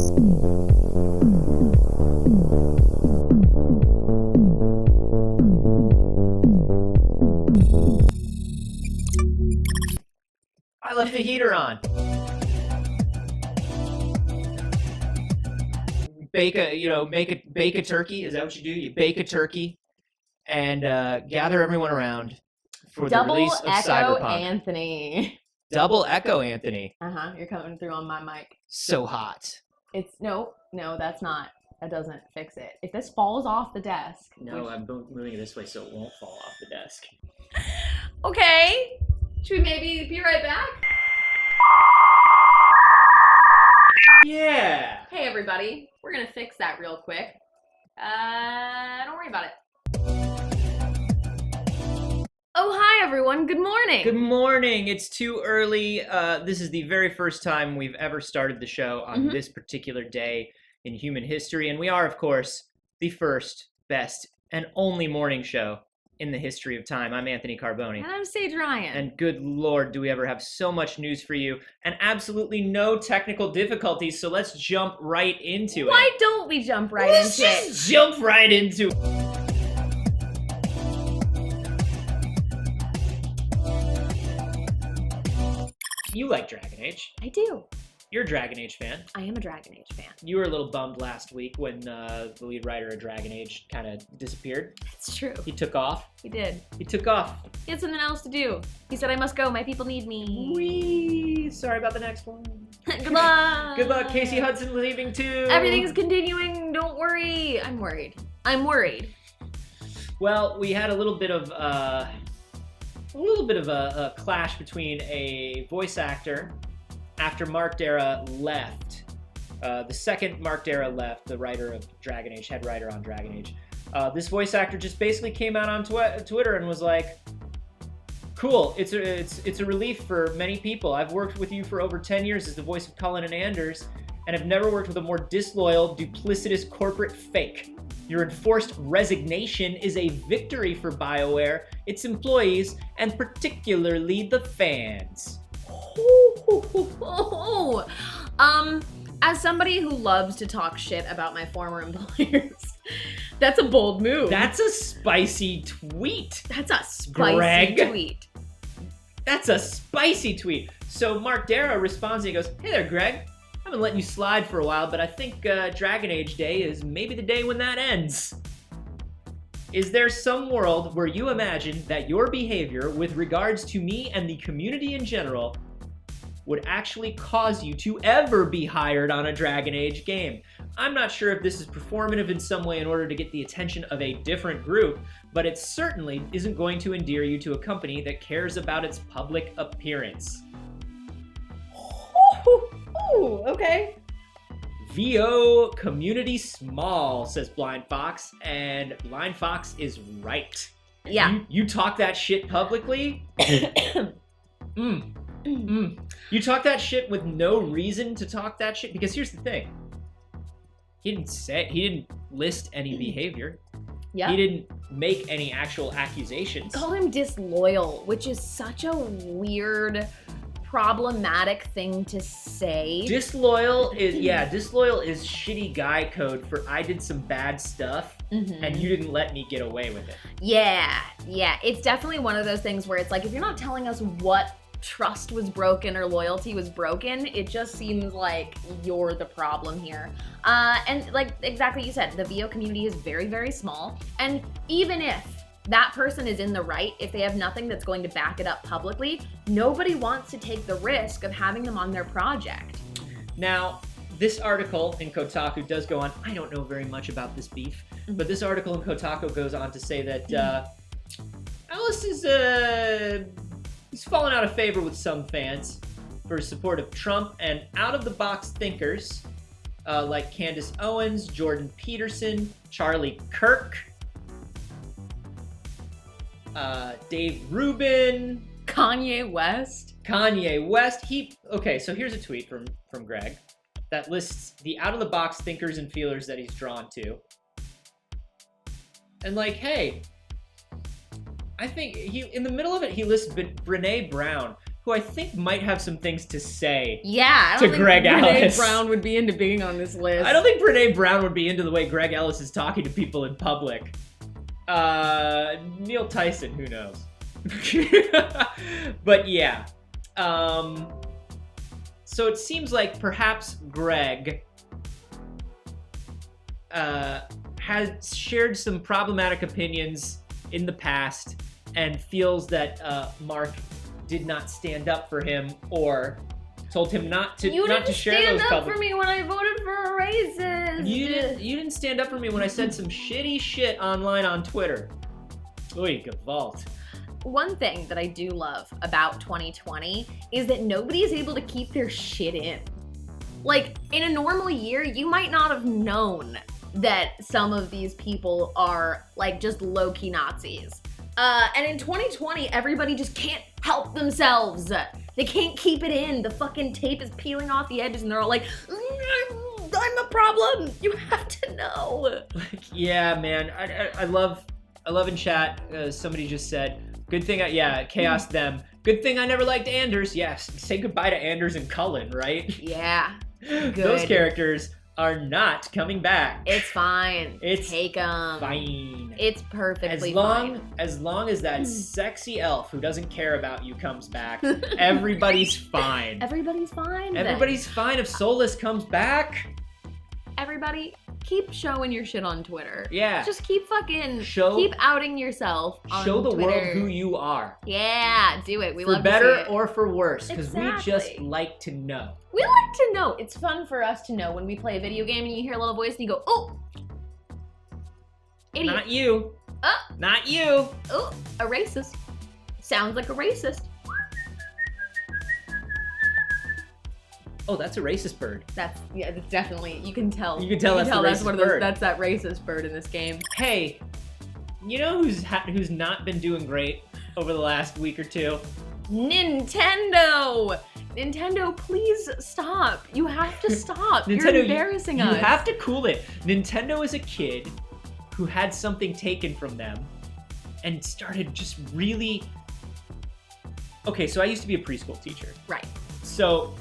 I left the heater on. Bake a turkey. Is that what you do? You bake a turkey and gather everyone around for the release of Echo Cyberpunk. Anthony. Double echo Anthony. You're coming through on my mic. So hot. It's no, that's not. That doesn't fix it. If this falls off the desk. No, I'm moving it this way so it won't fall off the desk. Okay. Should we maybe be right back? Yeah. Hey everybody, we're gonna fix that real quick. Don't worry about it. Oh, hi everyone, good morning. Good morning. It's too early. This is the very first time we've ever started the show on this particular day in human history, and we are, of course, the first, best, and only morning show in the history of time. I'm Anthony Carboni. And I'm Saige Ryan. And good Lord, do we ever have so much news for you, and absolutely no technical difficulties, so let's jump right into it. Why don't we jump right Let's into it? just jump right into it. You like Dragon Age. I do. You're a Dragon Age fan. I am a Dragon Age fan. You were a little bummed last week when the lead writer of Dragon Age kind of disappeared. That's true. He took off. He did. He took off. He had something else to do. He said, I must go. My people need me. Whee! Sorry about the next one. Good luck. Good luck. Casey Hudson leaving too. Everything's continuing. Don't worry. I'm worried. Well, we had a little bit of a clash between a voice actor after Mark Darrah left. The second Mark Darrah left, the writer of Dragon Age, head writer on Dragon Age. This voice actor just basically came out on Twitter and was like, "Cool, it's a relief for many people. I've worked with you for over 10 years as the voice of Cullen and Anders, and have never worked with a more disloyal, duplicitous corporate fake. Your enforced resignation is a victory for BioWare, its employees, and particularly the fans." As somebody who loves to talk shit about my former employers, that's a bold move. That's a spicy tweet. That's a spicy Greg. tweet. That's a spicy tweet. So Mark Darrah responds and he goes, "Hey there, Greg. I've been letting you slide for a while, but I think Dragon Age Day is maybe the day when that ends. Is there some world where you imagine that your behavior with regards to me and the community in general would actually cause you to ever be hired on a Dragon Age game? I'm not sure if this is performative in some way in order to get the attention of a different group, but it certainly isn't going to endear you to a company that cares about its public appearance." Ooh, okay. VO community small, says Blind Fox, and Blind Fox is right. Yeah. You talk that shit publicly? You talk that shit with no reason to talk that shit? Because here's the thing. He didn't list any behavior. Yeah. He didn't make any actual accusations. Call him disloyal, which is such a weird, problematic thing to say. Disloyal is shitty guy code for I did some bad stuff and you didn't let me get away with it. Yeah. It's definitely one of those things where it's like, if you're not telling us what trust was broken or loyalty was broken, it just seems like you're the problem here. And like exactly you said, the VO community is very, very small. And even if that person is in the right, if they have nothing that's going to back it up publicly, nobody wants to take the risk of having them on their project. Now, this article in Kotaku does go on, I don't know very much about this beef, but this article in Kotaku goes on to say that Alice is he's fallen out of favor with some fans for his support of Trump and out-of-the-box thinkers like Candace Owens, Jordan Peterson, Charlie Kirk, Dave Rubin, Kanye West. Okay, so here's a tweet from Greg that lists the out-of-the-box thinkers and feelers that he's drawn to. And like, hey, I think in the middle of it, he lists Brene Brown, who I think might have some things to say. Yeah, I To don't think Greg Brene Ellis. Brown would be into being on this list. I don't think Brene Brown would be into the way Greg Ellis is talking to people in public. Neil Tyson, who knows? But yeah. So it seems like perhaps Greg has shared some problematic opinions in the past and feels that Mark did not stand up for him or told him not to share those You didn't stand up public. for me when I voted for a racist. You didn't stand up for me when I said some shitty shit online on Twitter. Oy, Gavalt. One thing that I do love about 2020 is that nobody is able to keep their shit in. Like, in a normal year, you might not have known that some of these people are, like, just low-key Nazis. And in 2020, everybody just can't help themselves. They can't keep it in. The fucking tape is peeling off the edges and they're all like, I'm the problem. You have to know. Yeah, man. I love in chat, somebody just said, good thing chaos them. Good thing I never liked Anders. Yes, say goodbye to Anders and Cullen, right? Yeah. Good. Those characters are not coming back. It's fine. It's Take 'em. fine. It's perfectly fine. As long as that sexy elf who doesn't care about you comes back, everybody's fine. Everybody's fine. then. Everybody's fine if Solus comes back. Everybody, keep showing your shit on Twitter. Yeah. Just keep fucking Show- keep outing yourself on Show the Twitter. world who you are. Yeah, do it. We For love better to see it. or for worse, because we just Exactly. like to know. We like to know. It's fun for us to know when we play a video game and you hear a little voice and you go, oh, idiot. Not you. Oh, Not you. oh, a racist. Sounds like a racist. Oh, that's a racist bird. That's definitely, you can tell. You can tell that's the that's racist one of those, bird. that's that racist bird in this game. Hey, you know who's not been doing great over the last week or two? Nintendo! Nintendo, please stop. You have to stop. You're Nintendo, embarrassing you us. have to cool it. Nintendo is a kid who had something taken from them and started just really... Okay, so I used to be a preschool teacher. Right. So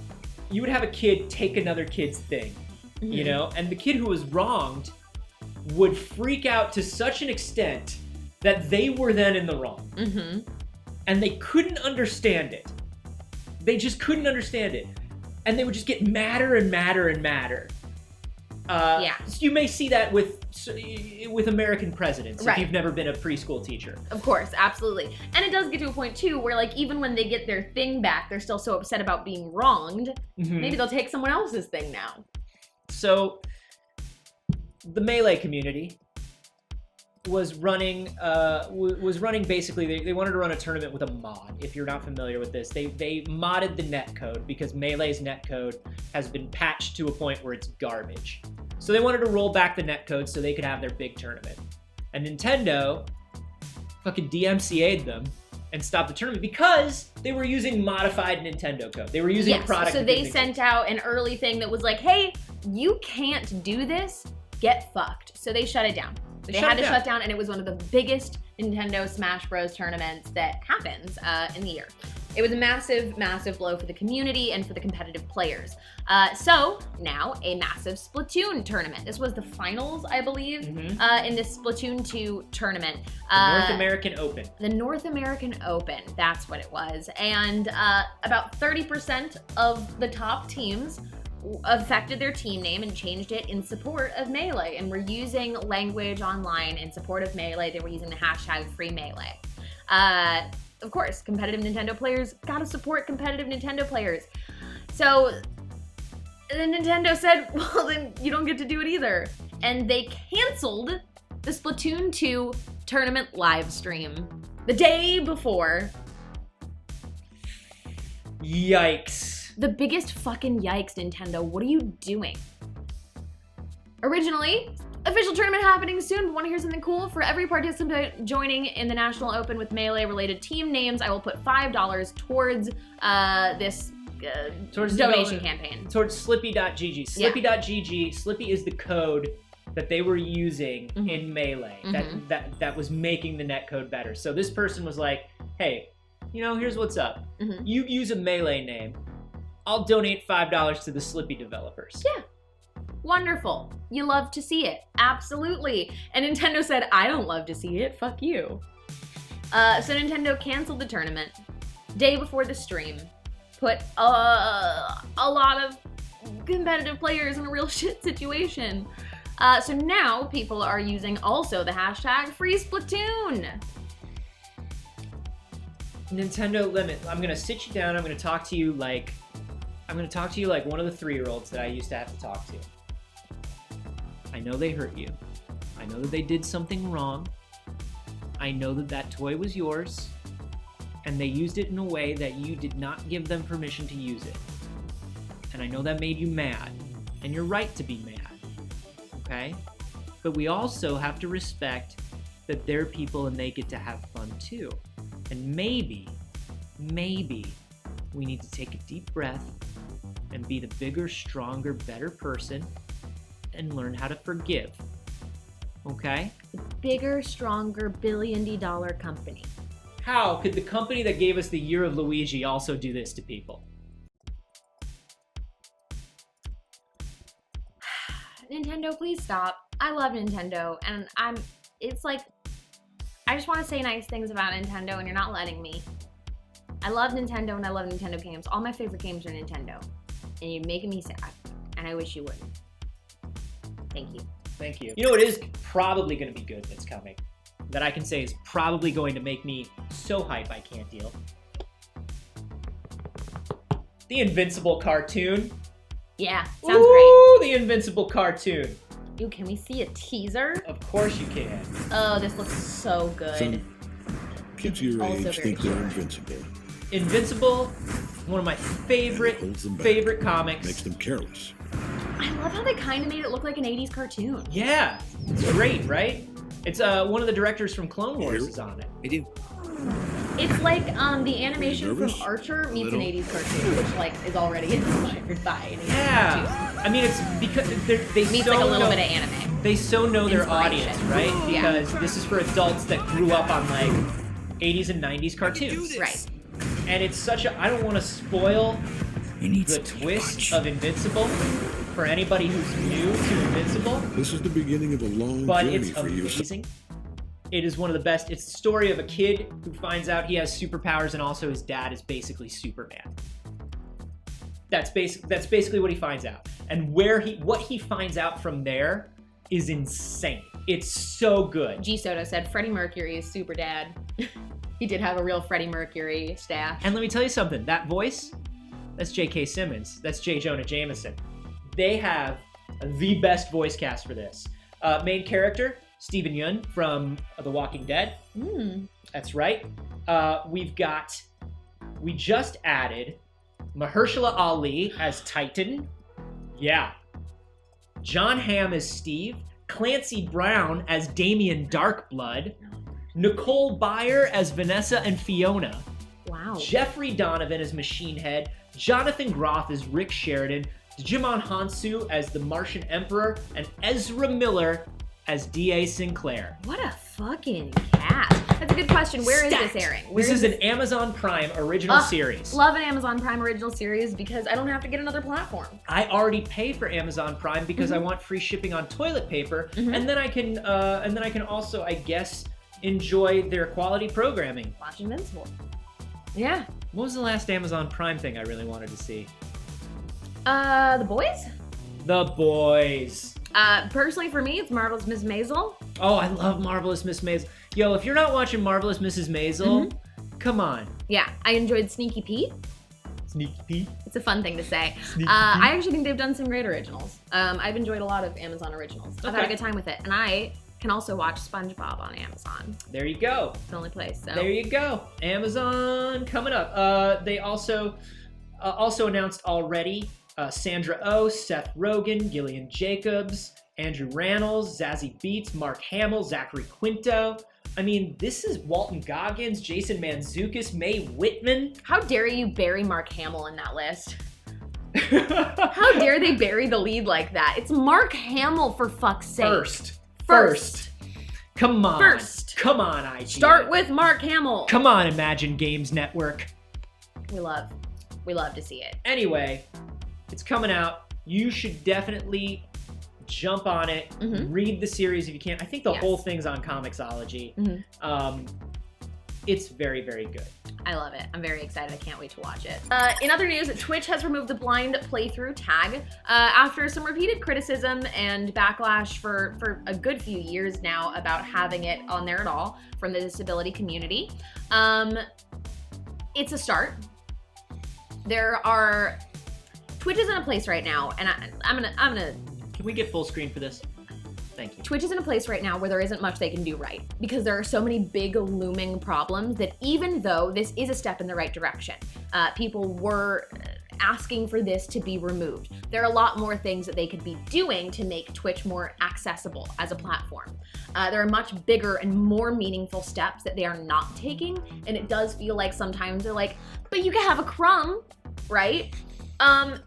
you would have a kid take another kid's thing, you Mhm. know? And the kid who was wronged would freak out to such an extent that they were then in the wrong. Mm-hmm. And they couldn't understand it. They just couldn't understand it. And they would just get madder and madder and madder. Yeah. So you may see that with American presidents Right. if you've never been a preschool teacher. Of course, absolutely. And it does get to a point, too, where, like, even when they get their thing back, they're still so upset about being wronged. Mhm. Maybe they'll take someone else's thing now. So the Melee community was running basically, they wanted to run a tournament with a mod. If you're not familiar with this, they modded the netcode because Melee's netcode has been patched to a point where it's garbage. So they wanted to roll back the netcode so they could have their big tournament. And Nintendo fucking DMCA'd them and stopped the tournament because they were using modified Nintendo code. They were using a product. So that they didn't sent exist. out an early thing that was like, hey, you can't do this. Get fucked. So they shut it down. They had to shut down, and it was one of the biggest Nintendo Smash Bros. Tournaments that happens in the year. It was a massive, massive blow for the community and for the competitive players. So now a massive Splatoon tournament. This was the finals, I believe, in this Splatoon 2 tournament. The North American Open. The North American Open, that's what it was. And about 30% of the top teams affected their team name and changed it in support of Melee, and were using language online in support of Melee. They were using the hashtag #FreeMelee. Of course, competitive Nintendo players gotta support competitive Nintendo players. So then Nintendo said, well, then you don't get to do it either. And they canceled the Splatoon 2 tournament live stream the day before. Yikes. The biggest fucking yikes, Nintendo. What are you doing? Originally, official tournament happening soon, but want to hear something cool? For every participant joining in the National Open with Melee-related team names, I will put $5 towards this Towards donation campaign. Towards Slippy.gg. Slippy.gg, Slippy is the code that they were using in Melee that was making the netcode better. So this person was like, hey, here's what's up. Mhm. You use a Melee name. I'll donate $5 to the Slippy developers. Yeah. Wonderful. You love to see it. Absolutely. And Nintendo said, I don't love to see it. Fuck you. So Nintendo canceled the tournament day before the stream. Put a lot of competitive players in a real shit situation. So now people are using also the hashtag #FreeSplatoon. Nintendo limit. I'm gonna sit you down. I'm gonna talk to you like one of the 3-year-olds that I used to have to talk to. I know they hurt you. I know that they did something wrong. I know that that toy was yours, and they used it in a way that you did not give them permission to use it. And I know that made you mad, and you're right to be mad, okay? But we also have to respect that they're people and they get to have fun too. And maybe we need to take a deep breath and be the bigger, stronger, better person and learn how to forgive, okay? Bigger, stronger, billion-dollar company. How could the company that gave us the Year of Luigi also do this to people? Nintendo, please stop. I love Nintendo, and it's like, I just want to say nice things about Nintendo, and you're not letting me. I love Nintendo, and I love Nintendo games. All my favorite games are Nintendo, and you're making me sad, and I wish you wouldn't. Thank you. Thank you. You know what is probably going to be good that's coming? That I can say is probably going to make me so hype I can't deal. The Invincible cartoon. Yeah, sounds Ooh, the Invincible cartoon. great. Ooh, can we see a teaser? Of course you can. Oh, this looks so good. Some kids your Also age very think they're cute. invincible. Invincible, one of my favorite Holds them back. favorite comics. Makes them careless. I love how they kind of made it look like an 80s cartoon. Yeah, it's great, right? It's one of the directors from Clone Wars Here. is on it. I do. It's like the animation from nervous? Archer meets Little. an 80s cartoon, which like is already inspired by an 80s cartoon. Yeah, I mean it's because they Meets so like a little know, bit of anime. they so know their Inspiration. audience, right? Yeah. Because this is for adults that grew up on like 80s and 90s cartoons. Right. And it's such a I don't want to spoil the twist of Invincible for anybody who's new to Invincible, This is the beginning of a long but journey it's for you. amazing. It is one of the best. It's the story of a kid who finds out he has superpowers and also his dad is basically Superman. That's basically what he finds out. And what he finds out from there is insane. It's so good. G Soto said Freddie Mercury is super dad. He did have a real Freddie Mercury stash. And let me tell you something. That voice, that's J.K. Simmons. That's J. Jonah Jameson. They have the best voice cast for this. Main character, Steven Yeun from The Walking Dead. That's right. We just added Mahershala Ali as Titan. Yeah. John Hamm as Steve. Clancy Brown as Damien Darkblood. Nicole Byer as Vanessa and Fiona. Wow. Jeffrey Donovan as Machine Head. Jonathan Groff as Rick Sheridan. Digimon Hansu as the Martian Emperor. And Ezra Miller as D.A. Sinclair. What a fucking cast. That's a good question. Where is Stacked. this airing? This is an Amazon Prime original series. Love an Amazon Prime original series because I don't have to get another platform. I already pay for Amazon Prime because I want free shipping on toilet paper, and then I can also, I guess, enjoy their quality programming. Watch Invincible. Yeah. What was the last Amazon Prime thing I really wanted to see? The Boys? The Boys. Personally for me, it's Marvelous Miss Maisel. Oh, I love Marvelous Miss Maisel. Yo, if you're not watching Marvelous Mrs. Maisel, come on. Yeah, I enjoyed Sneaky Pete. Sneaky Pete. It's a fun thing to say. Sneaky I actually think they've done some great originals. I've enjoyed a lot of Amazon originals. I've had a Okay. good time with it. And I can also watch SpongeBob on Amazon. There you go. It's the only place. So. There you go. Amazon coming up. They also announced already Sandra Oh, Seth Rogen, Gillian Jacobs, Andrew Rannells, Zazie Beetz, Mark Hamill, Zachary Quinto. I mean, this is Walton Goggins, Jason Mantzoukas, Mae Whitman. How dare you bury Mark Hamill in that list? How dare they bury the lead like that? It's Mark Hamill, for fuck's sake. First. Come on. First. Come on, IGN. Start with Mark Hamill. Come on, Imagine Games Network. We love to see it. Anyway, it's coming out. You should definitely jump on it. Read the series if you can. I think the whole thing's on Comixology. It's very, very good. I love it. I'm very excited. I can't wait to watch it. In other news, Twitch has removed the blind playthrough tag after some repeated criticism and backlash for a good few years now about having it on there at all from the disability community. It's a start. Twitch is in a place right now, and I'm gonna. Can we get full screen for this? Thank you. Twitch is in a place right now where there isn't much they can do right because there are so many big looming problems that even though this is a step in the right direction, people were asking for this to be removed. There are a lot more things that they could be doing to make Twitch more accessible as a platform. There are much bigger and more meaningful steps that they are not taking, and it does feel like sometimes they're like, but you can have a crumb, right? And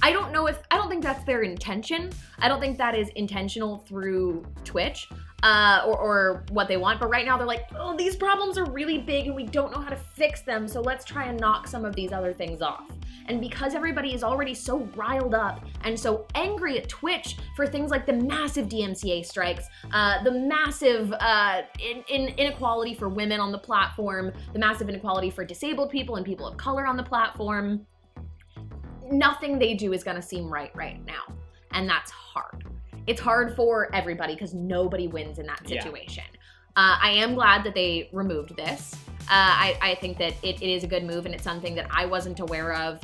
I don't think that's their intention. I don't think that is intentional through Twitch, or what they want. But right now they're like, oh, these problems are really big and we don't know how to fix them. So let's try and knock some of these other things off. And because everybody is already so riled up and so angry at Twitch for things like the massive DMCA strikes, the massive inequality for women on the platform, the massive inequality for disabled people and people of color on the platform, nothing they do is gonna seem right now. And that's hard. It's hard for everybody because nobody wins in that situation. I am glad that they removed this. I think that it is a good move, and it's something that I wasn't aware of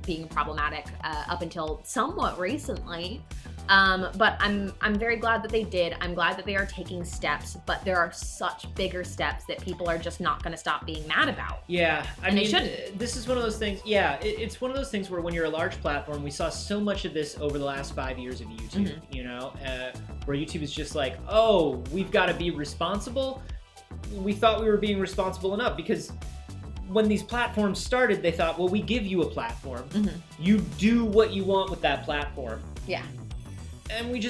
being problematic up until somewhat recently. But I'm very glad that they did. I'm glad that they are taking steps, but there are such bigger steps that people are just not going to stop being mad about. Yeah, I mean, they shouldn't. This is one of those things. Yeah, it's one of those things where when you're a large platform, we saw so much of this over the last 5 years of YouTube. You know, where YouTube is just like, oh, we've got to be responsible. We thought we were being responsible enough because when these platforms started, they thought, well, we give you a platform. You do what you want with that platform. Yeah. And we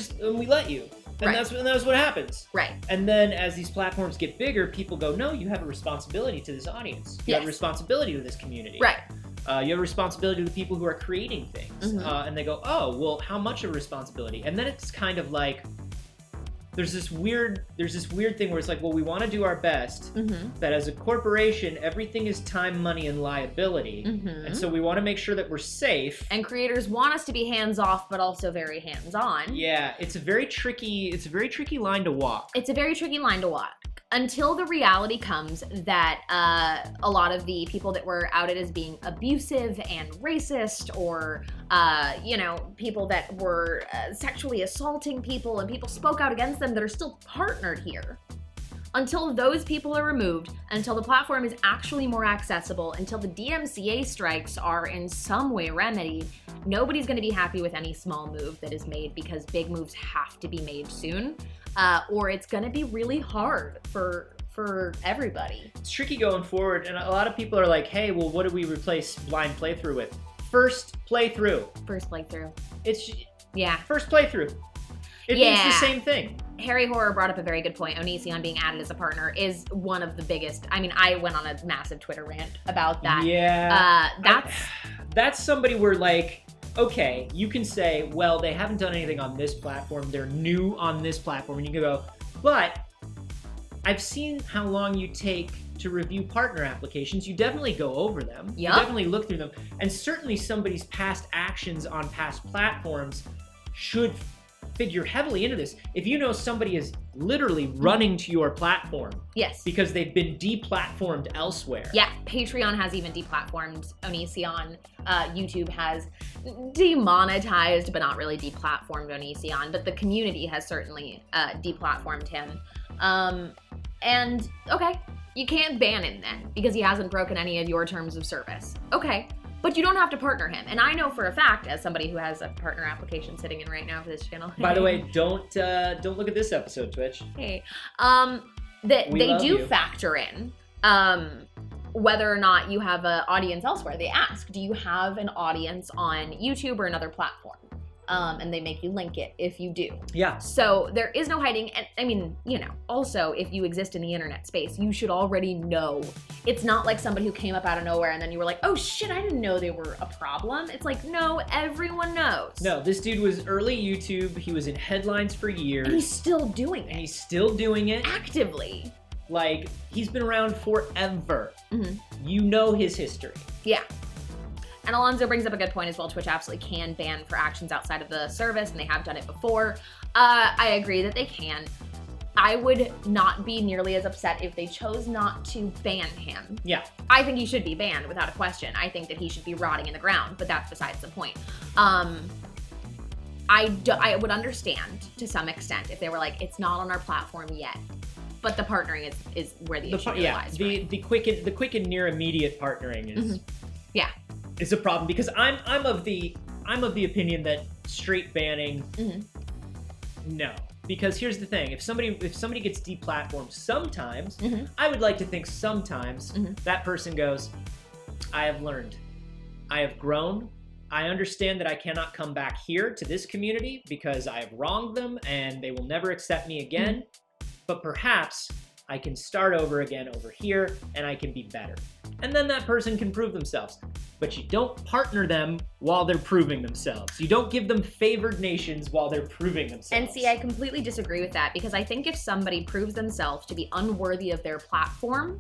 let you. And that's what happens. Right. And then as these platforms get bigger, people go, no, you have a responsibility to this audience. You have a responsibility to this community. Right. You have a responsibility to the people who are creating things. And they go, oh, well, how much of a responsibility? And then it's kind of like, there's this weird thing where it's like, well, we want to do our best, but as a corporation, everything is time, money, and liability. And so we want to make sure that we're safe. And creators want us to be hands-off, but also very hands-on. Yeah, it's a very tricky line to walk. It's a very tricky line to walk. Until the reality comes that a lot of the people that were outed as being abusive and racist, or people that were sexually assaulting people and people spoke out against them that are still partnered here. Until those people are removed, until the platform is actually more accessible, until the DMCA strikes are in some way remedied, nobody's going to be happy with any small move that is made because big moves have to be made soon. Or it's going to be really hard for everybody. It's tricky going forward, and a lot of people are like, hey, well, what do we replace blind playthrough with? First playthrough. First playthrough. First playthrough. It means the same thing. Harry Horror brought up a very good point. Onision being added as a partner is one of the biggest. I mean, I went on a massive Twitter rant about that. Yeah. That's somebody where, like, okay, you can say, well, they haven't done anything on this platform. They're new on this platform. And you can go, but I've seen how long you take to review partner applications. You definitely go over them. You definitely look through them. And certainly somebody's past actions on past platforms should figure heavily into this. If you know somebody is literally running to your platform because they've been deplatformed elsewhere. Yeah, Patreon has even deplatformed Onision. YouTube has demonetized, but not really deplatformed Onision, but the community has certainly deplatformed him. And okay, you can't ban him then because he hasn't broken any of your terms of service. Okay. But you don't have to partner him. And I know for a fact, as somebody who has a partner application sitting in right now for this channel. By the way, don't look at this episode, Twitch. Hey. That they do factor in whether or not you have an audience elsewhere. They ask, do you have an audience on YouTube or another platform? and they make you link it if you do. Yeah. So there is no hiding. And I mean, you know, also if you exist in the internet space, you should already know. It's not like somebody who came up out of nowhere and then you were like, oh shit, I didn't know they were a problem. It's like, no, everyone knows. No, this dude was early YouTube. He was in headlines for years. And he's still doing it. And he's still doing it. Actively. Like, he's been around forever. Mm-hmm. You know his history. Yeah. And Alonzo brings up a good point as well. Twitch absolutely can ban for actions outside of the service, and they have done it before. I agree that they can. I would not be nearly as upset if they chose not to ban him. Yeah. I think he should be banned without a question. I think that he should be rotting in the ground, but that's besides the point. I would understand to some extent if they were like, it's not on our platform yet. But the partnering is where the issue lies. Right? The quick and near immediate partnering is yeah, is a problem, because I'm of the opinion that straight banning no. Because here's the thing, if somebody gets deplatformed sometimes, I would like to think sometimes that person goes, I have learned. I have grown. I understand that I cannot come back here to this community because I have wronged them and they will never accept me again. But perhaps I can start over again over here and I can be better. And then that person can prove themselves. But you don't partner them while they're proving themselves. You don't give them favored nations while they're proving themselves. And see, I completely disagree with that, because I think if somebody proves themselves to be unworthy of their platform,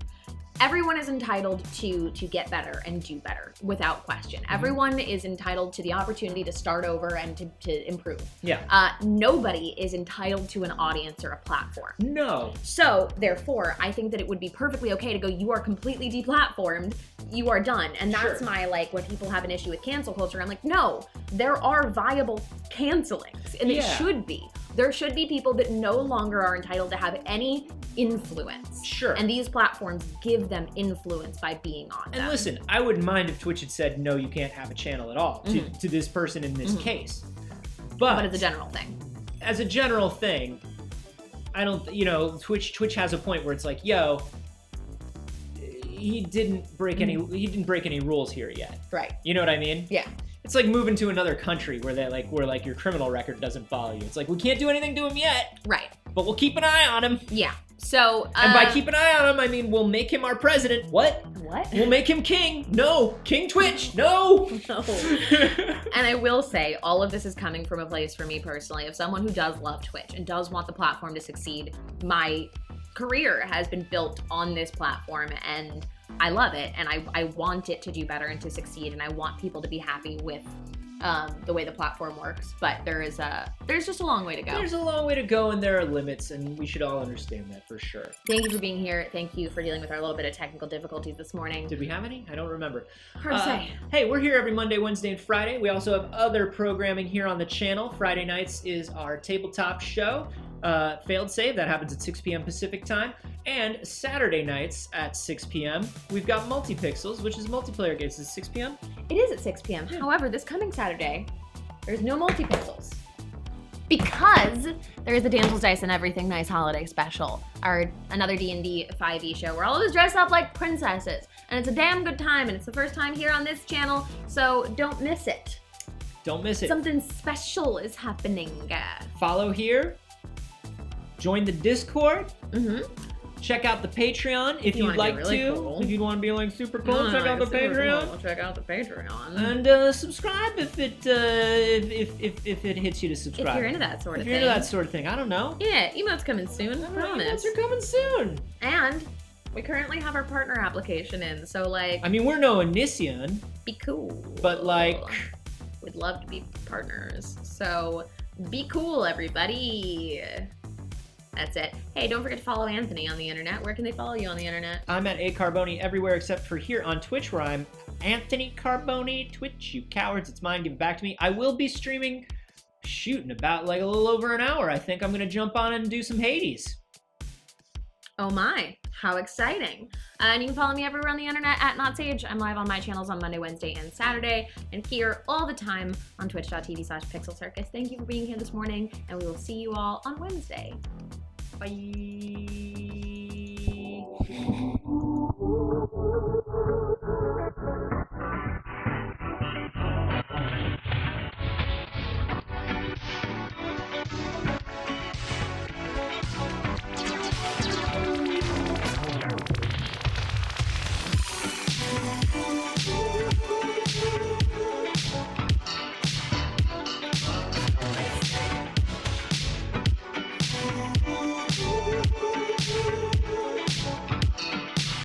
everyone is entitled to get better and do better without question. Everyone is entitled to the opportunity to start over and to improve. Yeah. Nobody is entitled to an audience or a platform. No. So therefore, I think that it would be perfectly okay to go, you are completely deplatformed, you are done. And that's my, like, when people have an issue with cancel culture, I'm like, no, there are viable cancelings, and it should be. There should be people that no longer are entitled to have any influence. Sure. And these platforms give them influence by being on them. And listen, I wouldn't mind if Twitch had said, no, you can't have a channel at all to this person in this case. But as a general thing. As a general thing, I don't, you know, Twitch has a point where it's like, yo, he didn't break any rules here yet. Right. You know what I mean? Yeah. It's like moving to another country where your criminal record doesn't follow you. It's like, we can't do anything to him yet. Right. But we'll keep an eye on him. Yeah. So, and by keep an eye on him, I mean we'll make him our president. What? We'll make him king. No. King Twitch. No. No. And I will say, all of this is coming from a place for me personally of someone who does love Twitch and does want the platform to succeed. My career has been built on this platform, and I love it, and I want it to do better and to succeed, and I want people to be happy with the way the platform works. But there's just a long way to go. There's a long way to go, and there are limits, and we should all understand that for sure. Thank you for being here. Thank you for dealing with our little bit of technical difficulties this morning. Did we have any? I don't remember. Hard to say. Hey, we're here every Monday, Wednesday, and Friday. We also have other programming here on the channel. Friday nights is our tabletop show. Failed Save, that happens at 6 p.m. Pacific time. And Saturday nights at 6 p.m. we've got Multi-Pixels, which is multiplayer games. Is it 6 p.m.? It is at 6 p.m. However, this coming Saturday, there's no Multi-Pixels. Because there is the Damsels Dice and Everything Nice Holiday Special, another D&D 5e show where all of us dress up like princesses. And it's a damn good time, and it's the first time here on this channel, so don't miss it. Don't miss it. Something special is happening. Follow here. Join the Discord. Check out the Patreon if you'd like to. Cool. If you want to be like super cool, check out the Patreon. Cool. Check out the Patreon. And subscribe if it hits you to subscribe. If you're into that sort of thing. If you're into that sort of thing, I don't know. Yeah, emotes coming soon. I promise. Emotes are coming soon. And we currently have our partner application in, so like. I mean, we're no Onision. Be cool. But like. We'd love to be partners. So be cool, everybody. That's it. Hey, don't forget to follow Anthony on the internet. Where can they follow you on the internet? I'm at Carboni everywhere except for here on Twitch, where I'm Anthony Carboni. Twitch, you cowards, it's mine, give it back to me. I will be streaming, in about like a little over an hour. I think I'm gonna jump on and do some Hades. Oh my, how exciting. And you can follow me everywhere on the internet at NotSage. I'm live on my channels on Monday, Wednesday, and Saturday, and here all the time on twitch.tv/PixelCircus. Thank you for being here this morning, and we will see you all on Wednesday. Bye.